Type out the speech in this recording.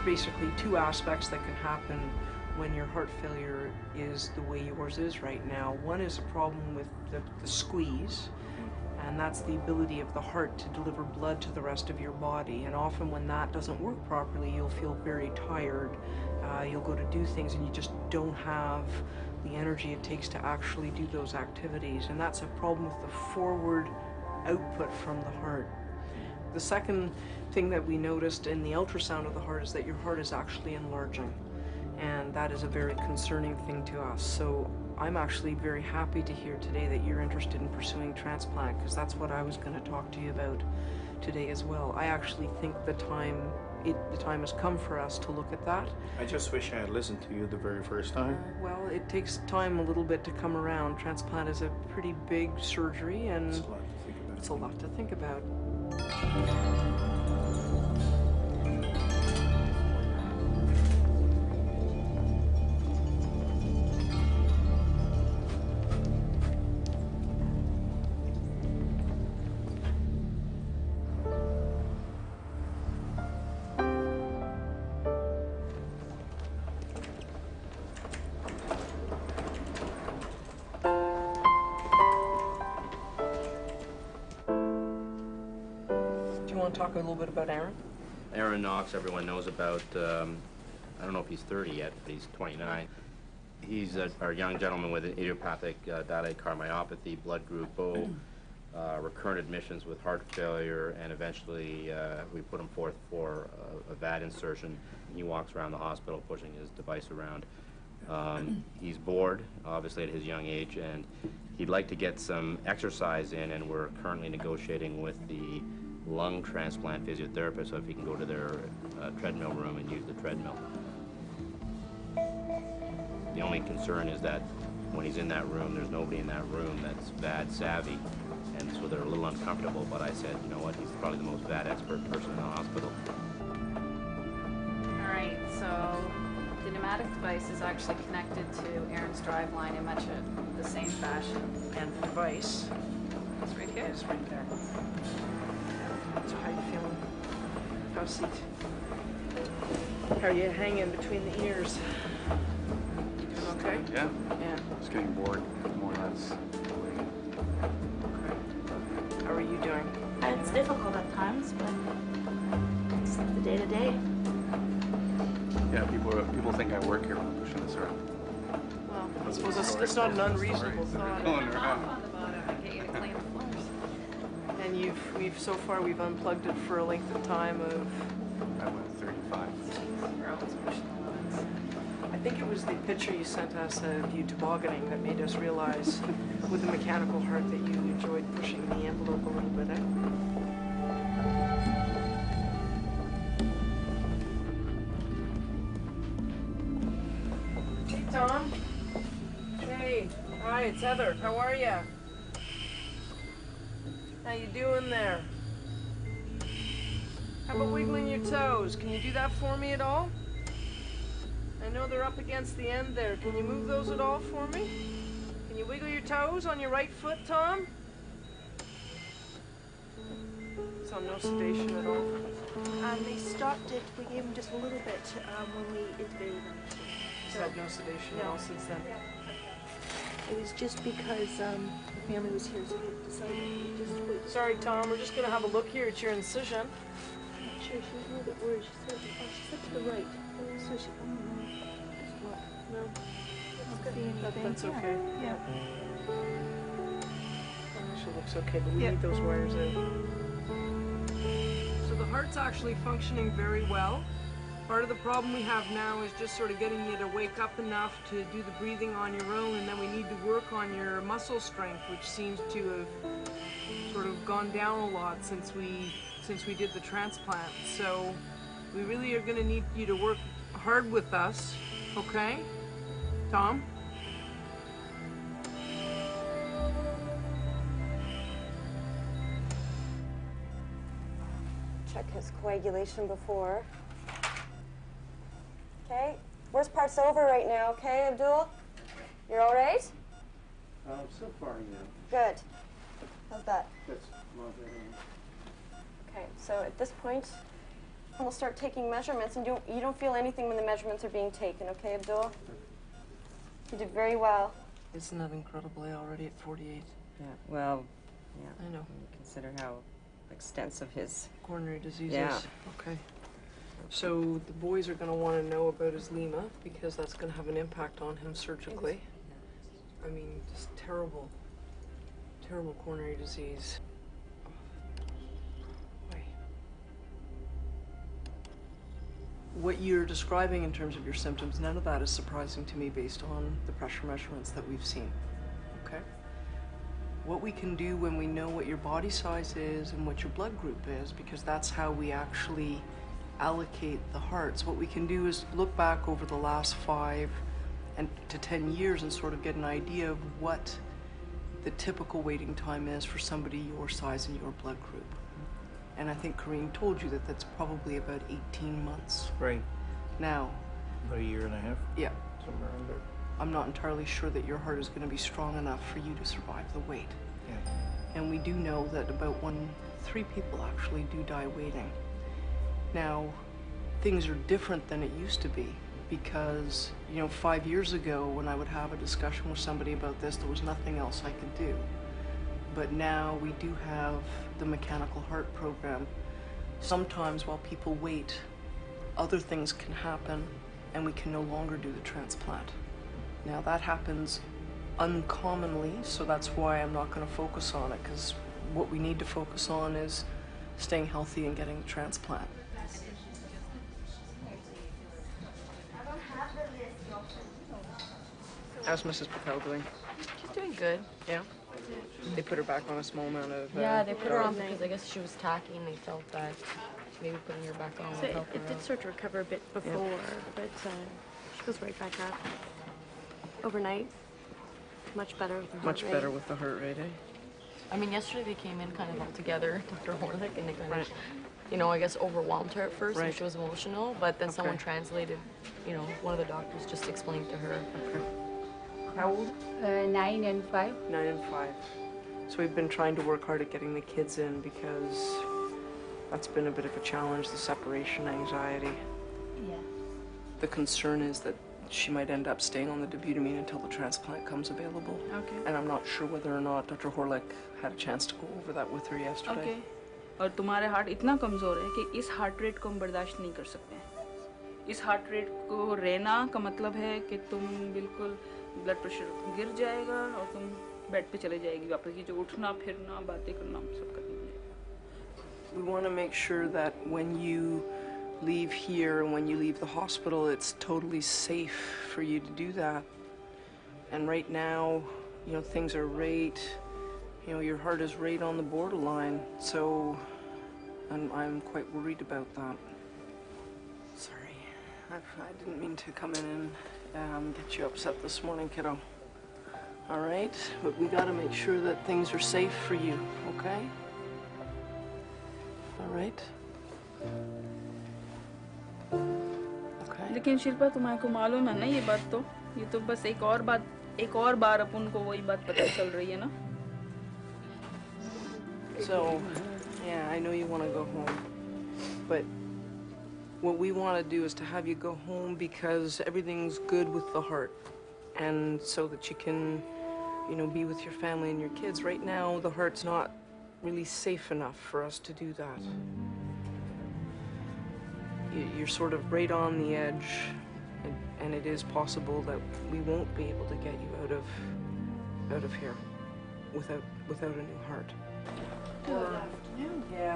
Basically two aspects that can happen when your heart failure is the way yours is right now. One is a problem with the squeeze, and that's the ability of the heart to deliver blood to the rest of your body. And often when that doesn't work properly, you'll feel very tired. You'll go to do things and you just don't have the energy it takes to actually do those activities. And that's a problem with the forward output from the heart. The second thing that we noticed in the ultrasound of the heart is that your heart is actually enlarging, and that is a very concerning thing to us. So I'm actually very happy to hear today that you're interested in pursuing transplant, because that's what I was going to talk to you about today as well. I actually think the time has come for us to look at that. I just wish I had listened to you the very first time. Well, it takes time a little bit to come around. Transplant is a pretty big surgery, and it's a lot to think about. It's a lot to think about. Talk a little bit about Aaron? Aaron Knox, everyone knows about. I don't know if he's 30 yet, but he's 29. He's our young gentleman with an idiopathic dilated cardiomyopathy, blood group O, recurrent admissions with heart failure, and eventually we put him forth for a VAD insertion. He walks around the hospital pushing his device around. He's bored, obviously, at his young age, and he'd like to get some exercise in, and we're currently negotiating with the lung transplant physiotherapist, so if he can go to their treadmill room and use the treadmill. The only concern is that when he's in that room, there's nobody in that room that's VAD savvy, and so they're a little uncomfortable, but I said, you know what, he's probably the most VAD expert person in the hospital. All right, so the pneumatic device is actually connected to Aaron's drive line in much of the same fashion. And the device It's right here. is right there. So how you feeling? Have a seat. How are you hanging between the ears? You doing okay? Yeah. Yeah. Just getting bored, more or less. Okay. How are you doing? It's difficult at times, but it's the day-to-day. Yeah, people think I work here when pushing this around. Well, I suppose it's not an unreasonable thought. Going around. And we've unplugged it for a length of time of... I went 35. You're always pushing the limits. I think it was the picture you sent us of you tobogganing that made us realize with a mechanical heart that you enjoyed pushing the envelope a little bit out. Hey, Tom. Hey. Hi, it's Heather. How are you? How you doing there? How about wiggling your toes? Can you do that for me at all? I know they're up against the end there. Can you move those at all for me? Can you wiggle your toes on your right foot, Tom? It's on no sedation at all. They stopped it. We gave him just a little bit when we intubated him. He's had no sedation at all since then. It was just because the family was here, so we decided to just wait. Sorry, Tom. We're just going to have a look here at your incision. I'm not sure. She was a little bit worried. She said to the right. So she, just look. No, See anything? that's okay. Yeah. Actually looks okay, but we need those wires out. So the heart's actually functioning very well. Part of the problem we have now is just sort of getting you to wake up enough to do the breathing on your own, and then we need to work on your muscle strength, which seems to have sort of gone down a lot since we did the transplant. So we really are going to need you to work hard with us, okay? Tom? Check his coagulation before. Okay, worst part's over right now, okay, Abdul? You're all right? So far, yeah. Good. How's that? That's not bad. Okay, so at this point, we'll start taking measurements, and you don't feel anything when the measurements are being taken, okay, Abdul? You did very well. Isn't that incredible? Already at 48. Yeah, well, yeah. I know. When you consider how extensive his... Coronary disease Yeah. is. Okay. So the boys are going to want to know about his lima because that's going to have an impact on him surgically. I mean, just terrible, terrible coronary disease. What you're describing in terms of your symptoms, none of that is surprising to me based on the pressure measurements that we've seen, okay? What we can do when we know what your body size is and what your blood group is, because that's how we actually allocate the hearts, what we can do is look back over the last 5 to 10 years and sort of get an idea of what the typical waiting time is for somebody your size and your blood group. And I think Corrine told you that that's probably about 18 months. Right. Now, About a year and a half, yeah, somewhere around there. I'm not entirely sure that your heart is going to be strong enough for you to survive the wait. Yeah. And we do know that about 3 people actually do die waiting. Now, things are different than it used to be because, 5 years ago when I would have a discussion with somebody about this, there was nothing else I could do. But now we do have the mechanical heart program. Sometimes while people wait, other things can happen and we can no longer do the transplant. Now that happens uncommonly, so that's why I'm not going to focus on it, because what we need to focus on is staying healthy and getting the transplant. How's Mrs. Patel doing? She's doing good. Yeah? They put her back on a small amount of... Yeah, they put her on because I guess she was tacky and they felt that maybe putting her back on So would help her it did out. start to recover a bit before, but she goes right back up. Overnight, much better with the heart Much rate. better with the heart rate, eh? I mean, yesterday they came in kind of all together, Dr. Horlick, and they kind Right. of, I guess overwhelmed her at first and Right. she was emotional, but then someone Okay. translated, one of the doctors just explained to her. Okay. How old? 9 and 5. 9 and 5. So we've been trying to work hard at getting the kids in because that's been a bit of a challenge, the separation anxiety. Yeah. The concern is that she might end up staying on the dobutamine until the transplant comes available. Okay. And I'm not sure whether or not Dr. Horlick had a chance to go over that with her yesterday. Okay. और तुम्हारे heart इतना कमज़ोर है कि इस heart rate को हम बर्दाश्त नहीं कर सकते हैं। इस हार्ट रेट को रहना का मतलब है कि तुम बिल्कुल ब्लड प्रेशर गिर जाएगा और तुम बेड पे चले जाएगी वापस। ये जो उठना फिरना बातें करना सब करनी है। We want to make sure that when you leave here and when you leave the hospital, it's totally safe for you to do that. And right now, things are right, your heart is right on the borderline, so I'm quite worried about that. Sorry, I didn't mean to come in and get you upset this morning, kiddo. All right, but we got to make sure that things are safe for you, okay? All right? Okay. लेकिन शिल्पा तुम्हारे को मालूम है ना ये बात तो ये तो बस एक और बार अपन को वही बात पता चल रही है ना। So, yeah, I know you want to go home, but what we want to do is to have you go home because everything's good with the heart, and so that you can, be with your family and your kids. Right now, the heart's not really safe enough for us to do that. You're sort of right on the edge, and it is possible that we won't be able to get you out of here without a new heart. Good afternoon. Yeah.